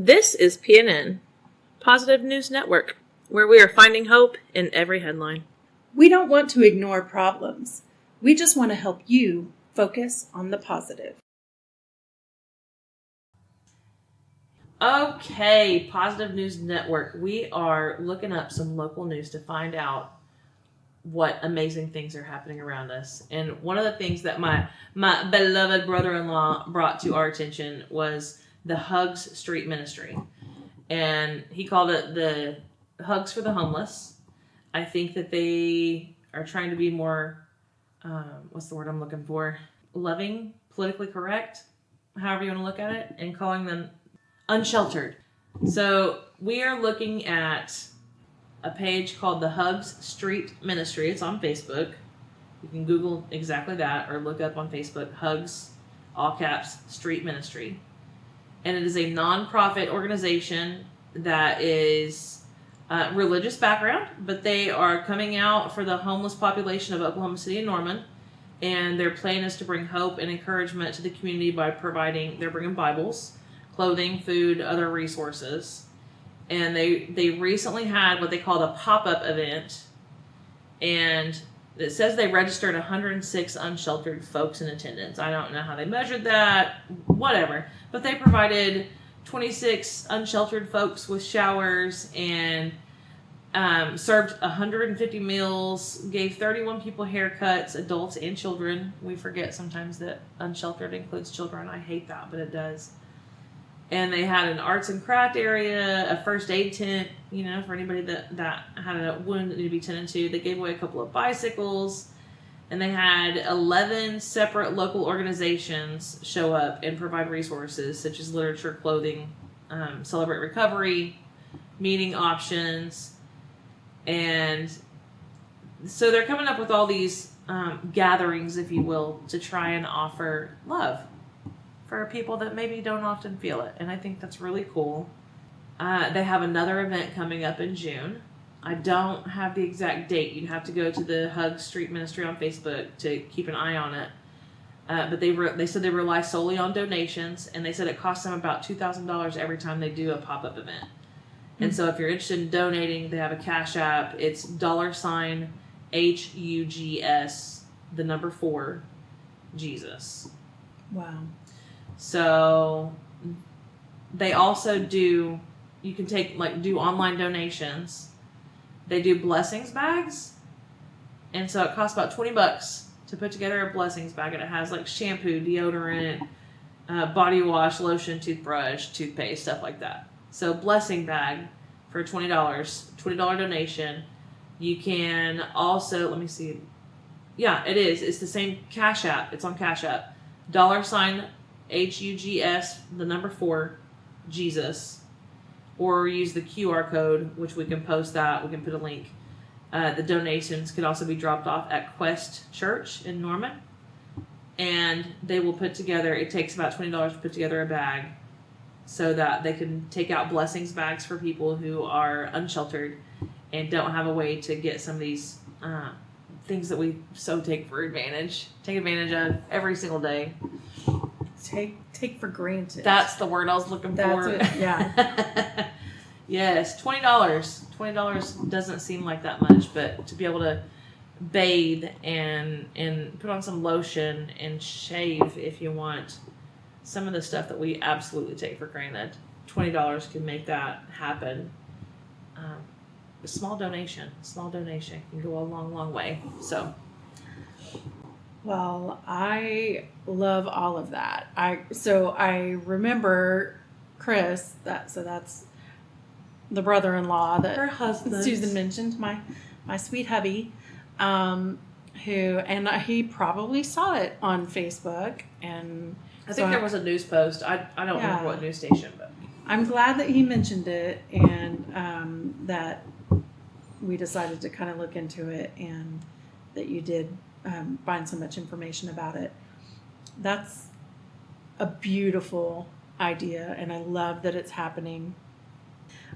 This is PNN, Positive News Network, where we are finding hope in every headline. We don't want to ignore problems. We just want to help you focus on the positive. Okay, Positive News Network. We are looking up some local news to find out what amazing things are happening around us. And one of the things that my beloved brother-in-law brought to our attention was the Hugs Street Ministry. And he called it the Hugs for the Homeless. I think that they are trying to be more, what's the word I'm looking for? Loving, politically correct, however you want to look at it, and calling them unsheltered. So we are looking at a page called the Hugs Street Ministry. It's on Facebook. You can Google exactly that or look up on Facebook, Hugs, all caps, Street Ministry. And it is a non-profit organization that is religious background, but they are coming out for the homeless population of Oklahoma City and Norman. And their plan is to bring hope and encouragement to the community by they're bringing Bibles, clothing, food, other resources. And they recently had what they called a pop-up event. And it says they registered 106 unsheltered folks in attendance. I don't know how they measured that, whatever. But they provided 26 unsheltered folks with showers and served 150 meals, gave 31 people haircuts, adults and children. We forget sometimes that unsheltered includes children. I hate that, but it does. And they had an arts and craft area, a first aid tent, for anybody that had a wound that needed to be tended to. They gave away a couple of bicycles. And they had 11 separate local organizations show up and provide resources such as literature, clothing, Celebrate Recovery, meeting options. And so they're coming up with all these gatherings, if you will, to try and offer love for people that maybe don't often feel it. And I think that's really cool. They have another event coming up in June. I don't have the exact date. You'd have to go to the Hug Street Ministry on Facebook to keep an eye on it. But they said they rely solely on donations, and they said it costs them about $2,000 every time they do a pop-up event. Mm-hmm. And so if you're interested in donating, they have a Cash App. It's $HUGS, 4, Jesus. Wow. So they also do online donations. They do blessings bags. And so it costs about $20 to put together a blessings bag. And it has like shampoo, deodorant, body wash, lotion, toothbrush, toothpaste, stuff like that. So blessing bag for $20, $20 donation. You can also, let me see. Yeah, it is. It's the same Cash App. It's on Cash App. $HUGS, 4, Jesus. Or use the QR code, which we can post that. We can put a link. The donations could also be dropped off at Quest Church in Norman. And they will put together, it takes about $20 to put together a bag so that they can take out blessings bags for people who are unsheltered and don't have a way to get some of these things that we so take advantage of every single day. Take for granted. That's the word I was looking for. Yeah. Yes, $20. $20 doesn't seem like that much, but to be able to bathe and put on some lotion and shave if you want, some of the stuff that we absolutely take for granted, $20 can make that happen. A small donation can go a long, long way. So. Well, I love all of that. I remember Chris, that's the brother-in-law that her husband Susan mentioned, my sweet hubby, he probably saw it on Facebook, and I think there was a news post. I don't remember what news station, but I'm glad that he mentioned it, and that we decided to kind of look into it, and that you did find so much information about it. That's a beautiful idea, and I love that it's happening.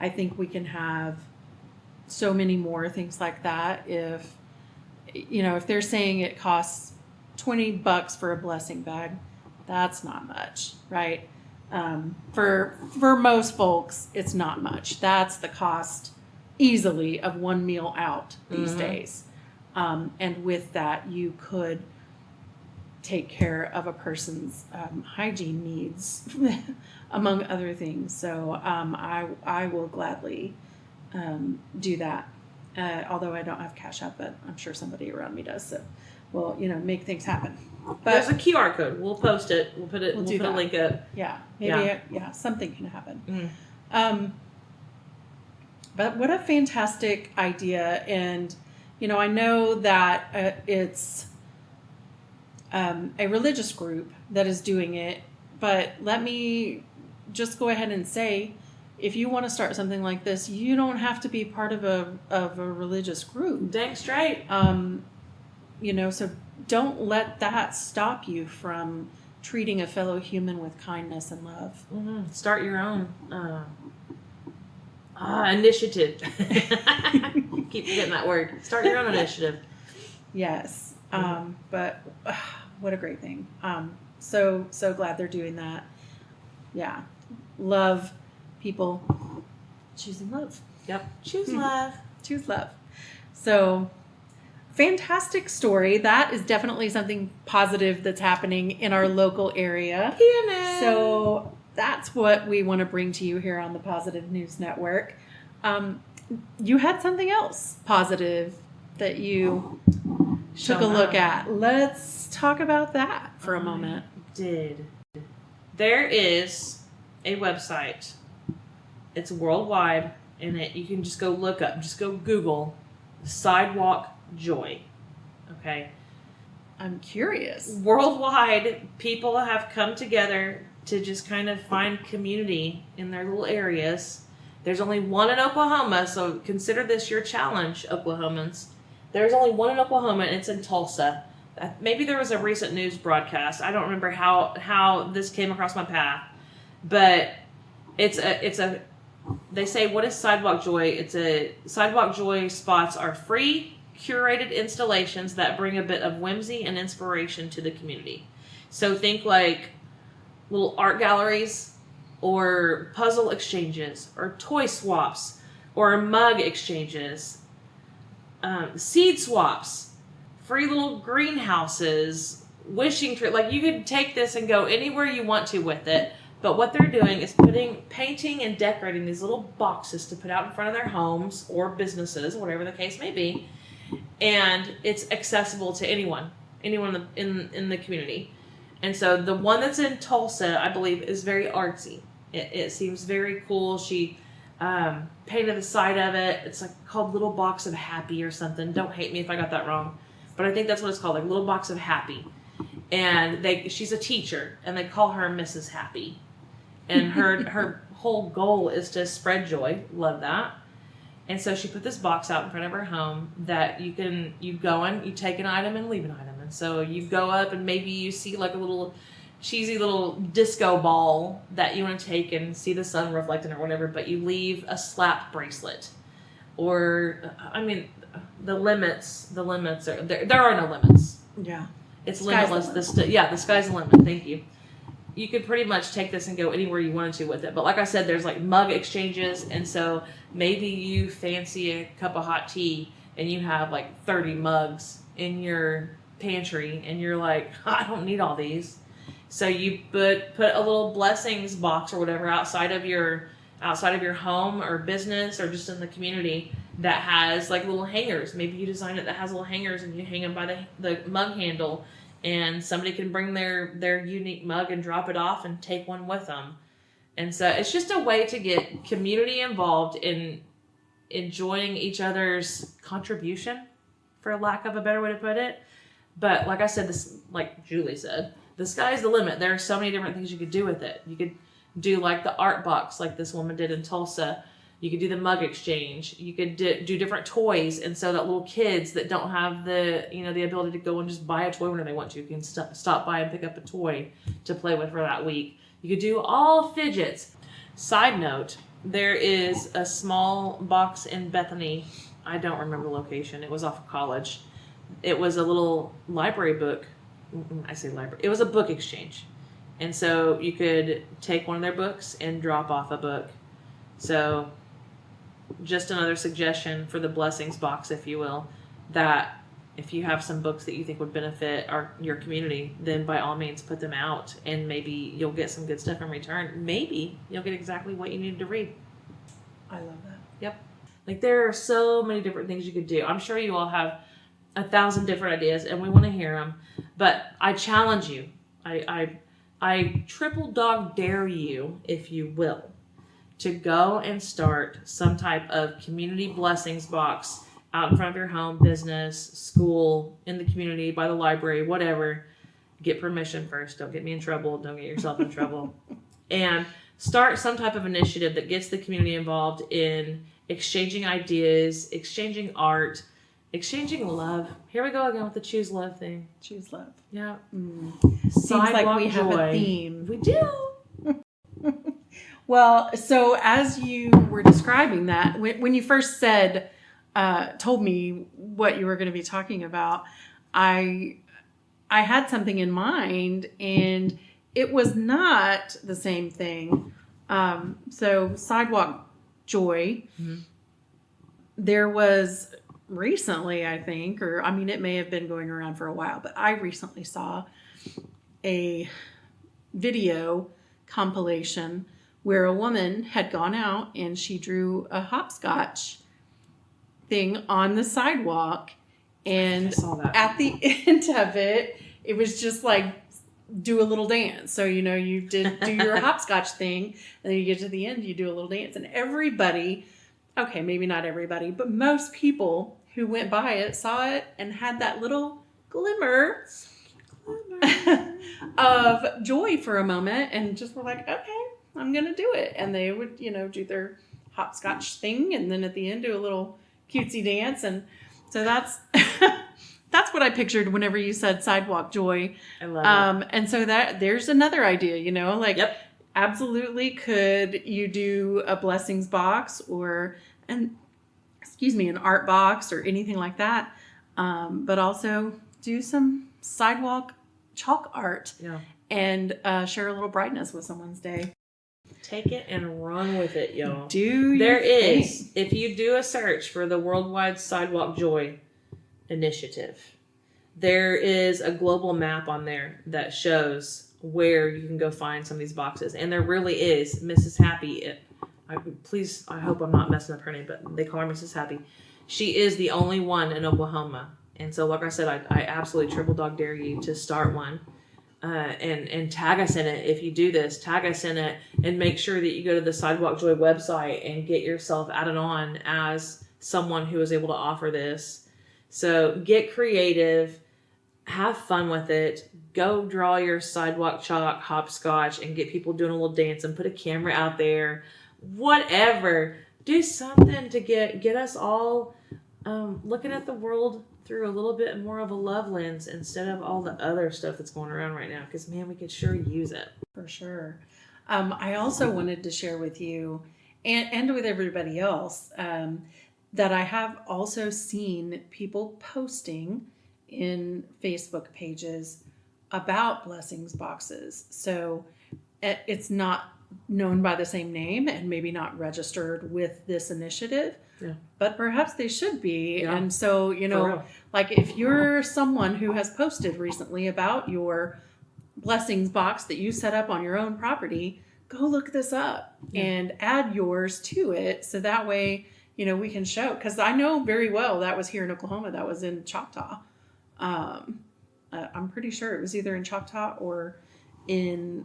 I think we can have so many more things like that. If they're saying it costs $20 for a blessing bag, that's not much, right? For most folks, it's not much. That's the cost easily of one meal out these days. And with that, you could take care of a person's hygiene needs, among other things. So I will gladly do that. Although I don't have Cash App, but I'm sure somebody around me does. So we'll, make things happen. But there's a QR code. We'll post it. We'll put a link up. Yeah, maybe something can happen. But what a fantastic idea. And, I know that it's a religious group that is doing it, but let me just go ahead and say, if you want to start something like this, you don't have to be part of a religious group. Dang straight. So don't let that stop you from treating a fellow human with kindness and love. Start your own initiative. Keep forgetting that word. Start your own initiative. Yes. But what a great thing. So glad they're doing that. Yeah. Love people choosing love. Yep. Choose love. Choose love. So fantastic story. That is definitely something positive that's happening in our local area. So that's what we want to bring to you here on the Positive News Network. You had something else positive that you took a look at. Let's talk about that for a moment. There is a website. It's worldwide, and you can just go look up, just go Google Sidewalk Joy. Okay. I'm curious. Worldwide, people have come together to just kind of find community in their little areas. There's only one in Oklahoma, so consider this your challenge, Oklahomans. There's only one in Oklahoma, and it's in Tulsa. Maybe there was a recent news broadcast. I don't remember how this came across my path, but it's a. They say, what is Sidewalk Joy? It's a Sidewalk Joy spots are free, curated installations that bring a bit of whimsy and inspiration to the community. So think like little art galleries, or puzzle exchanges, or toy swaps, or mug exchanges, seed swaps, free little greenhouses, wishing tree. Like, you could take this and go anywhere you want to with it. But what they're doing is painting and decorating these little boxes to put out in front of their homes or businesses, whatever the case may be. And it's accessible to anyone in the community. And so the one that's in Tulsa, I believe, is very artsy. It seems very cool. She painted the side of it. It's like called Little Box of Happy or something. Don't hate me if I got that wrong. But I think that's what it's called, like Little Box of Happy. And she's a teacher, and they call her Mrs. Happy. And her whole goal is to spread joy. Love that. And so she put this box out in front of her home that you go in, you take an item and leave an item. And so you go up and maybe you see like a little cheesy little disco ball that you want to take and see the sun reflecting or whatever, but you leave a slap bracelet. Or, I mean, the limits are, there are no limits. Yeah. It's limitless. The sky's the limit. Thank you. You could pretty much take this and go anywhere you wanted to with it. But like I said, there's like mug exchanges. And so maybe you fancy a cup of hot tea and you have like 30 mugs in your pantry and you're like, I don't need all these. So you put a little blessings box or whatever outside of your home or business or just in the community that has like little hangers. Maybe you design it that has little hangers and you hang them by the mug handle. And somebody can bring their unique mug and drop it off and take one with them. And so it's just a way to get community involved in enjoying each other's contribution, for lack of a better way to put it. But like I said, like Julie said, the sky's the limit. There are so many different things you could do with it. You could do like the art box like this woman did in Tulsa. You could do the mug exchange. You could do different toys, and so that little kids that don't have the ability to go and just buy a toy whenever they want to can stop by and pick up a toy to play with for that week. You could do all fidgets. Side note, there is a small box in Bethany. I don't remember the location. It was off of College. It was a little library book. I say library. It was a book exchange. And so you could take one of their books and drop off a book. So just another suggestion for the blessings box, if you will, that if you have some books that you think would benefit your community, then by all means put them out, and maybe you'll get some good stuff in return. Maybe you'll get exactly what you needed to read. I love that. Yep. Like, there are so many different things you could do. I'm sure you all have 1,000 different ideas, and we want to hear them. But I challenge you. I triple dog dare you, if you will, to go and start some type of community blessings box out in front of your home, business, school, in the community, by the library, whatever. Get permission first. Don't get me in trouble. Don't get yourself in trouble. And start some type of initiative that gets the community involved in exchanging ideas, exchanging art, exchanging love. Here we go again with the choose love thing. Choose love. Yeah. Seems like we have a theme. We do. Well, so as you were describing that, when you first told me what you were going to be talking about, I had something in mind, and it was not the same thing. So Sidewalk Joy, there was recently, I think, it may have been going around for a while, but I recently saw a video compilation where a woman had gone out and she drew a hopscotch thing on the sidewalk, and at the end of it, it was just like, do a little dance. So, you do your hopscotch thing, and then you get to the end, you do a little dance, and everybody, okay, maybe not everybody, but most people who went by it saw it and had that little glimmer of joy for a moment, and just were like, okay, I'm going to do it. And they would, do their hopscotch thing, and then at the end do a little cutesy dance. And so that's what I pictured whenever you said Sidewalk Joy. I love it. And so there's another idea, Yep. Absolutely could you do a blessings box or an art box or anything like that. But also do some sidewalk chalk art and share a little brightness with someone's day. Take it and run with it, y'all. There is, if you do a search for the Worldwide Sidewalk Joy Initiative, there is a global map on there that shows where you can go find some of these boxes. And there really is Mrs. Happy. I hope I'm not messing up her name, but they call her Mrs. Happy. She is the only one in Oklahoma. And so, like I said, I absolutely triple dog dare you to start one. And tag us in it. If you do this, tag us in it, and make sure that you go to the Sidewalk Joy website and get yourself added on as someone who is able to offer this. So get creative, have fun with it. Go draw your sidewalk chalk, hopscotch, and get people doing a little dance, and put a camera out there. Whatever. Do something to get us all looking at the world through a little bit more of a love lens instead of all the other stuff that's going around right now. Because, man, we could sure use it. For sure. I also wanted to share with you and with everybody else that I have also seen people posting in Facebook pages about blessings boxes. So it's not known by the same name and maybe not registered with this initiative. Yeah. But perhaps they should be. Yeah. And so, like if you're someone who has posted recently about your blessings box that you set up on your own property, go look this up and add yours to it. So that way, we can show, because I know very well that was here in Oklahoma. That was in Choctaw. I'm pretty sure it was either in Choctaw or in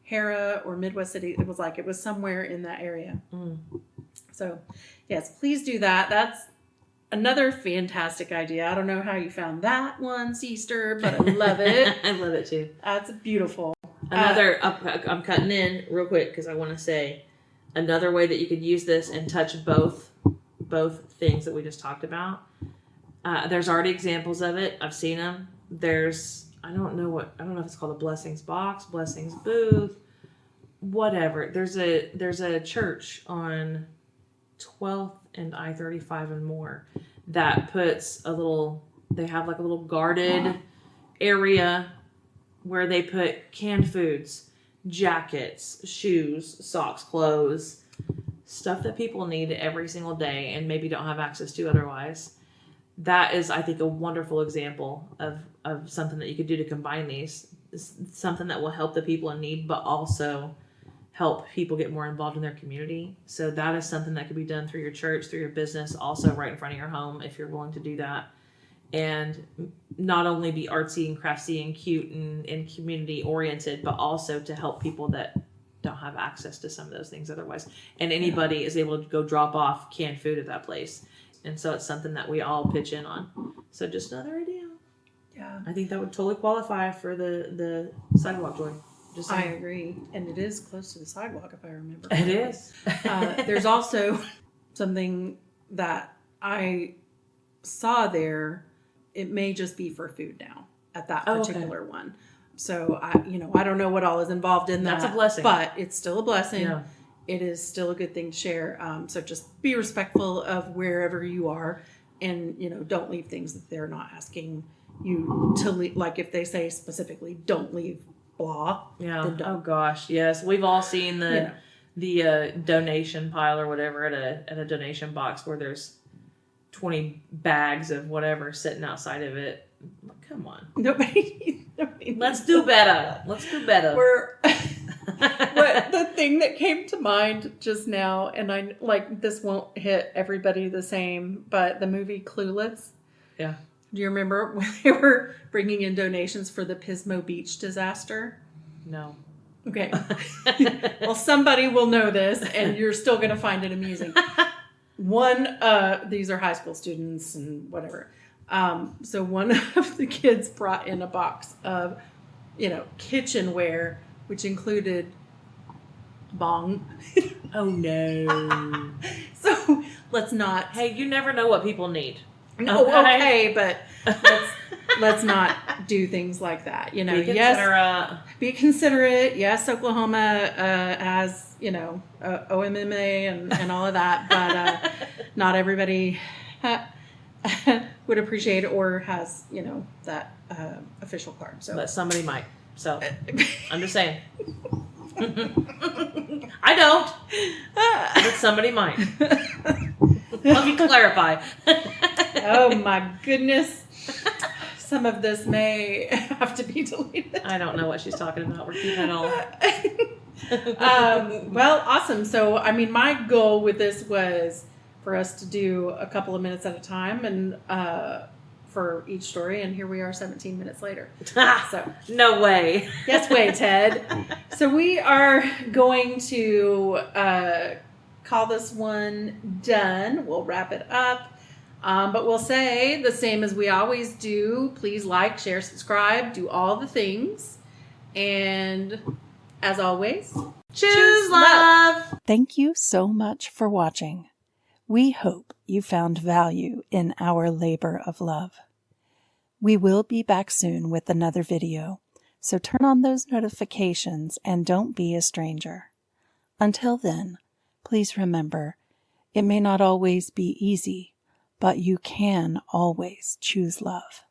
Hera or Midwest City. It was somewhere in that area. So, yes, please do that. That's another fantastic idea. I don't know how you found that one, Easter, but I love it. I love it too. That's beautiful. I'm cutting in real quick because I want to say another way that you could use this and touch both things that we just talked about. There's already examples of it. I've seen them. I don't know if it's called a blessings box, blessings booth, whatever. There's a church on 12th and I-35 and more that puts they have like a little guarded area where they put canned foods, jackets, shoes, socks, clothes, stuff that people need every single day and maybe don't have access to otherwise. That is, I think, a wonderful example of something that you could do to combine these. It's something that will help the people in need, but also help people get more involved in their community. So that is something that could be done through your church, through your business, also right in front of your home if you're willing to do that. And not only be artsy and craftsy and cute and community oriented, but also to help people that don't have access to some of those things otherwise. And anybody is able to go drop off canned food at that place. And so it's something that we all pitch in on. So just another idea. Yeah. I think that would totally qualify for the Sidewalk Joy. Just I agree. And it is close to the sidewalk, if I remember. It is. There's also something that I saw there. It may just be for food now at that particular one. So I don't know what all is involved in that. That's a blessing. But it's still a blessing. Yeah. It is still a good thing to share. So just be respectful of wherever you are, and don't leave things that they're not asking you to leave. Like if they say specifically, don't leave blah. Yeah. Oh gosh. Yes. We've all seen the donation pile or whatever at a donation box where there's 20 bags of whatever sitting outside of it. Come on. Nobody Let's do better. What the thing that came to mind just now, and I this won't hit everybody the same, but the movie Clueless. Yeah. Do you remember when they were bringing in donations for the Pismo Beach disaster? No. Okay. Well, somebody will know this, and you're still going to find it amusing. These are high school students and whatever. So one of the kids brought in a box of, kitchenware, which included bong. Oh no. So let's not. Hey, you never know what people need. No, okay, but let's not do things like that. Be considerate. Yes, Oklahoma has OMMA and all of that, but not everybody would appreciate it or has that official card. So, but somebody might. So I'm just saying. I don't, but somebody might. Let me clarify. Oh my goodness. Some of this may have to be deleted. I don't know what she's talking about. We're keeping it all. Well, awesome. So, my goal with this was for us to do a couple of minutes at a time and for each story. And here we are 17 minutes later. So no way. Yes way, Ted. So we are going to call this one done. We'll wrap it up. But we'll say the same as we always do. Please like, share, subscribe, do all the things. And as always, choose love. Thank you so much for watching. We hope you found value in our labor of love. We will be back soon with another video, so turn on those notifications and don't be a stranger. Until then, please remember, it may not always be easy, but you can always choose love.